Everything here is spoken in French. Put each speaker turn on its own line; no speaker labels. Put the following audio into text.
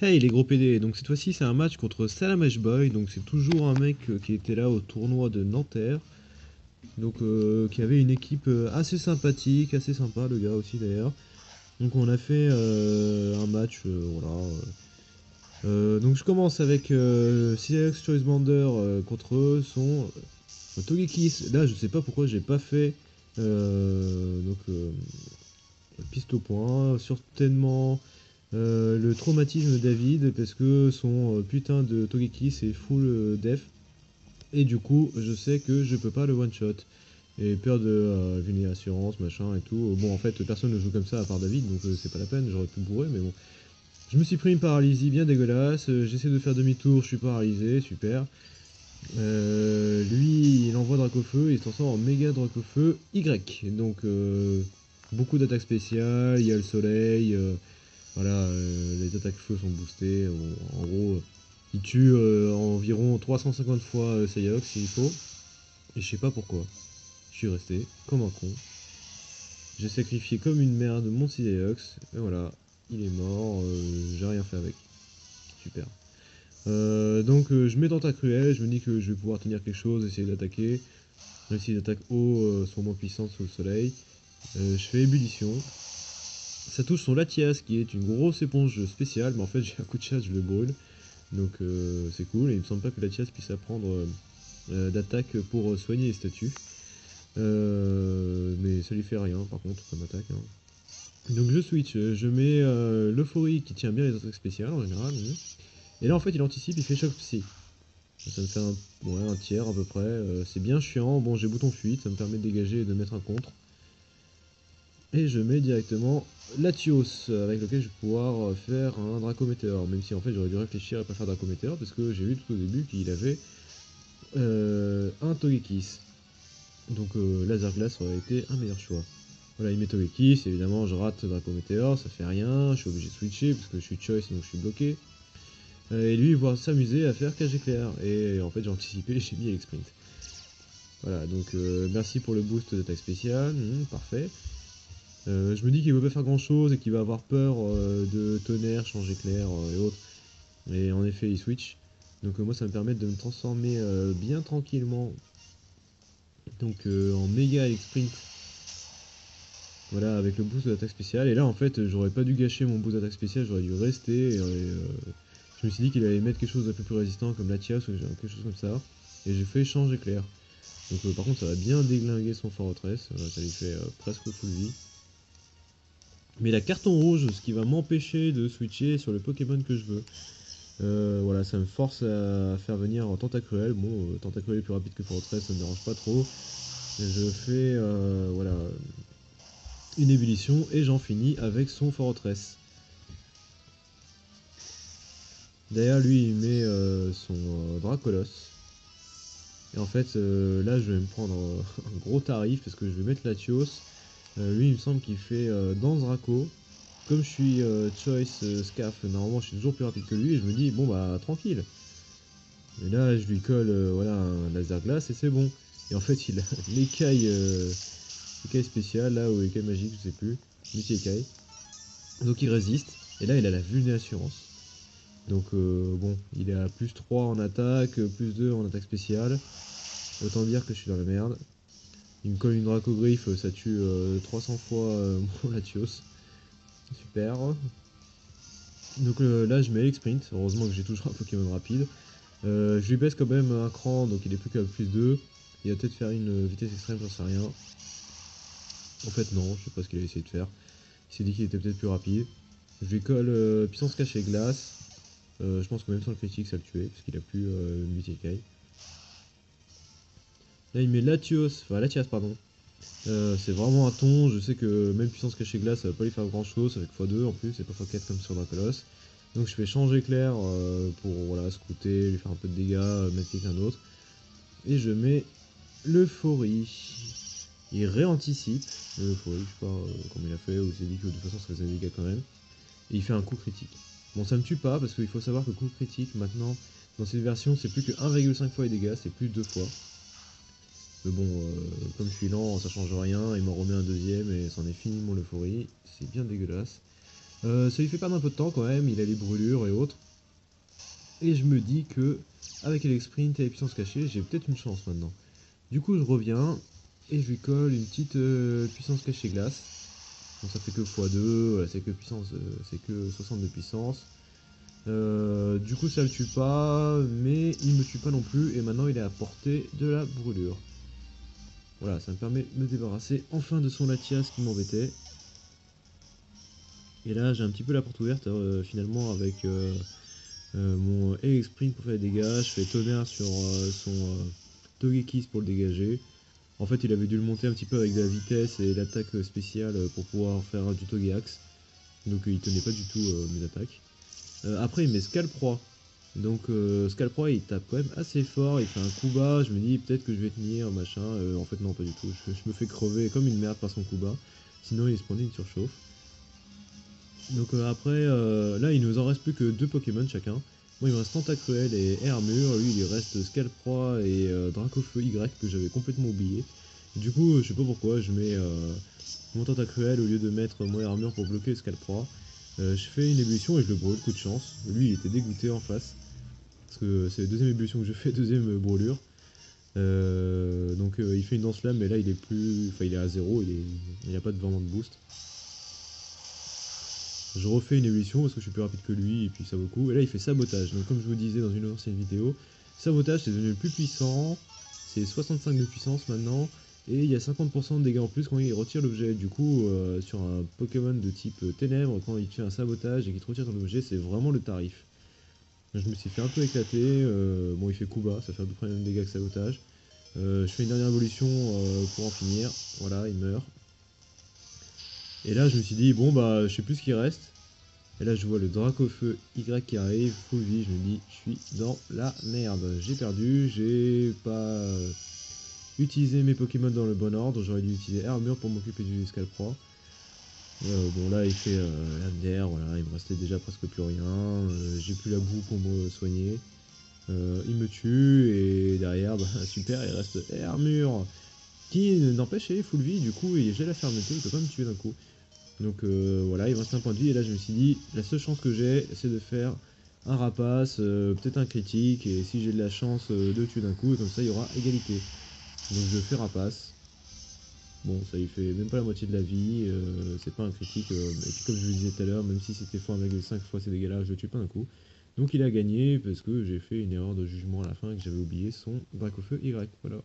Hey les gros PD, donc cette fois-ci c'est un match contre Salamèche Boy, donc c'est toujours un mec qui était là au tournoi de Nanterre, donc qui avait une équipe assez sympathique, assez sympa le gars aussi d'ailleurs. Donc on a fait un match, voilà. Donc je commence avec CX Choice Bander contre eux, son Togekis. Là je sais pas pourquoi j'ai pas fait piste au point, certainement le traumatisme de David parce que son putain de Togeki c'est full def et du coup je sais que je peux pas le one shot et peur de vulnération machin et tout. Bon en fait personne ne joue comme ça à part David donc c'est pas la peine, j'aurais pu bourrer mais bon. Je me suis pris une paralysie bien dégueulasse, j'essaie de faire demi-tour, je suis paralysé, super. Lui il envoie Dracofeu et il se transforme en méga Dracofeu Y. Donc beaucoup d'attaques spéciales, il y a le soleil, voilà, les attaques feu sont boostées. En gros, il tue environ 350 fois Sayox s'il faut. Et je sais pas pourquoi. Je suis resté comme un con. J'ai sacrifié comme une merde mon Sayox. Et voilà, il est mort. J'ai rien fait avec. Super. Je mets Tentacruel. Je me dis que je vais pouvoir tenir quelque chose, essayer d'attaquer. Même si les attaques haut sont moins puissantes sous le soleil. Je fais ébullition. Ça touche son Latias qui est une grosse éponge spéciale. Mais en fait, j'ai un coup de chasse, je le brûle. Donc c'est cool, et il me semble pas que la Latias puisse apprendre d'attaque pour soigner les statues. Mais ça lui fait rien par contre comme attaque. Hein. Donc je switch, je mets l'euphorie qui tient bien les attaques spéciales en général. Et là en fait il anticipe, il fait choc psy. Ça me fait un tiers à peu près. C'est bien chiant, bon j'ai bouton fuite, ça me permet de dégager et de mettre un contre. Et je mets directement Latios avec lequel je vais pouvoir faire un Dracométéore. Même si en fait j'aurais dû réfléchir à pas faire Dracométéore parce que j'ai vu tout au début qu'il avait un Togekis. Donc Laser Glace aurait été un meilleur choix. Voilà, il met Togekis, évidemment je rate Draco Meteor, ça fait rien, je suis obligé de switcher parce que je suis choice donc je suis bloqué. Et lui il va s'amuser à faire cage éclair. Et en fait j'ai anticipé, j'ai mis avec sprint. Voilà, donc merci pour le boost d'attaque spéciale, parfait. Je me dis qu'il ne veut pas faire grand chose et qu'il va avoir peur de tonnerre, change éclair et autres. Et en effet il switch. Donc moi ça me permet de me transformer bien tranquillement donc en méga avec sprint, voilà, avec le boost d'attaque spéciale. Et là en fait j'aurais pas dû gâcher mon boost d'attaque spéciale, j'aurais dû rester. Je me suis dit qu'il allait mettre quelque chose de plus résistant comme la Tias ou quelque chose comme ça. Et j'ai fait échange éclair. Donc par contre ça va bien déglinguer son fortress, ça lui fait presque full vie. Mais la carton rouge, ce qui va m'empêcher de switcher sur le Pokémon que je veux. Voilà, ça me force à faire venir en Tentacruel. Bon, Tentacruel est plus rapide que Fortress, ça me dérange pas trop. Je fais voilà, une ébullition et j'en finis avec son Fortress. Derrière lui il met son Dracolos. Et en fait là je vais me prendre un gros tarif parce que je vais mettre Latios. Lui il me semble qu'il fait Danse Draco. Comme je suis Choice Scaf, normalement je suis toujours plus rapide que lui et je me dis bon bah tranquille. Et là je lui colle voilà, un laser glace et c'est bon. Et en fait il a l'écaille spéciale là ou l'écaille magique je sais plus. Multi-écaille. Donc il résiste. Et là il a la vulnérassurance. Donc bon, il est à plus 3 en attaque, plus 2 en attaque spéciale. Autant dire que je suis dans la merde. Il me colle une Dracogriffe, ça tue 300 fois mon Latios. Super. Donc là je mets Sprint, heureusement que j'ai toujours un Pokémon rapide. Je lui baisse quand même un cran, donc il est plus qu'à plus 2. Il va peut-être faire une vitesse extrême, j'en sais rien. En fait non, je sais pas ce qu'il a essayé de faire. Il s'est dit qu'il était peut-être plus rapide. Je lui colle puissance cachée glace. Je pense que même sans le critique ça le tuait, parce qu'il a plus multi-écaille. Là il met Latias pardon. C'est vraiment un ton, je sais que même puissance cachée glace ça va pas lui faire grand chose avec x2 en plus, c'est pas x4 comme sur Dracolos. Donc je fais changer éclair pour voilà, scouter, lui faire un peu de dégâts, mettre quelqu'un d'autre. Et je mets l'euphorie. Il réanticipe l'euphorie, je sais pas comment il a fait, ou il s'est dit que de toute façon ça faisait des dégâts quand même. Et il fait un coup critique. Bon ça me tue pas parce qu'il faut savoir que le coup critique maintenant dans cette version c'est plus que 1,5 fois les dégâts, c'est plus 2 fois. Mais bon, comme je suis lent, ça change rien, il m'en remet un deuxième et c'en est fini mon euphorie, c'est bien dégueulasse. Ça lui fait perdre un peu de temps quand même, il a les brûlures et autres. Et je me dis que avec les sprint et les puissances cachées, j'ai peut-être une chance maintenant. Du coup, je reviens et je lui colle une petite puissance cachée glace. Donc ça fait que x2, voilà, c'est que 60 de puissance. Du coup, ça le tue pas, mais il me tue pas non plus. Et maintenant, il est à portée de la brûlure. Voilà, ça me permet de me débarrasser enfin de son Latias qui m'embêtait. Et là, j'ai un petit peu la porte ouverte finalement avec mon Elec Sprint pour faire des dégâts. Je fais tonnerre sur son Togekiss pour le dégager. En fait, il avait dû le monter un petit peu avec de la vitesse et l'attaque spéciale pour pouvoir faire du Togeax. Donc il tenait pas du tout mes attaques. Après, il met Scalproie. Donc Scalproie, il tape quand même assez fort. Il fait un coup bas. Je me dis peut-être que je vais tenir, machin. En fait, non, pas du tout. Je me fais crever comme une merde par son coup bas. Sinon, il spawnait une surchauffe. Donc après, là, il nous en reste plus que 2 Pokémon chacun. Moi, il me reste Tentacruel et Hermure. Lui, il reste Scalproie et Dracofeu Y que j'avais complètement oublié. Du coup, je sais pas pourquoi, je mets mon Tentacruel au lieu de mettre mon Hermure pour bloquer le Scalproie. Je fais une ébullition et je le brûle, coup de chance. Lui, il était dégoûté en face. Parce que c'est la deuxième ébullition que je fais, deuxième brûlure. Donc il fait une danse-lame, mais là il est plus. Enfin, il est à zéro, il n'y a pas vraiment de boost. Je refais une ébullition parce que je suis plus rapide que lui et puis ça vaut le coup. Et là il fait sabotage. Donc comme je vous disais dans une ancienne vidéo, sabotage c'est devenu le plus puissant. C'est 65 de puissance maintenant. Et il y a 50% de dégâts en plus quand il retire l'objet. Du coup, sur un Pokémon de type ténèbres, quand il fait un sabotage et qu'il te retire ton objet, c'est vraiment le tarif. Je me suis fait un peu éclater. Bon, il fait coup bas, ça fait à peu près le même dégâts que sabotage. Je fais une dernière évolution pour en finir. Voilà, il meurt. Et là, je me suis dit, bon, bah, je sais plus ce qui reste. Et là, je vois le Dracofeu Y qui arrive, full vie. Je me dis, je suis dans la merde. J'ai perdu, j'ai pas utilisé mes Pokémon dans le bon ordre. J'aurais dû utiliser Armure pour m'occuper du Scalproie. Bon, là, il fait MDR, voilà, il me restait déjà presque plus rien. J'ai plus la boue pour me soigner. Il me tue, et derrière, bah, super, il reste Armure qui n'empêche, il est full vie. Du coup, j'ai la fermeté, il peut pas me tuer d'un coup. Donc voilà, il me reste un point de vie et là je me suis dit, la seule chance que j'ai, c'est de faire un rapace, peut-être un critique, et si j'ai de la chance de tuer d'un coup, et comme ça il y aura égalité. Donc je fais rapace. Bon, ça lui fait même pas la moitié de la vie, c'est pas un critique, et puis comme je le disais tout à l'heure, même si c'était x1,5 fois ces dégâts-là, je le tue pas d'un coup. Donc il a gagné parce que j'ai fait une erreur de jugement à la fin et que j'avais oublié son Dracofeu Y, voilà.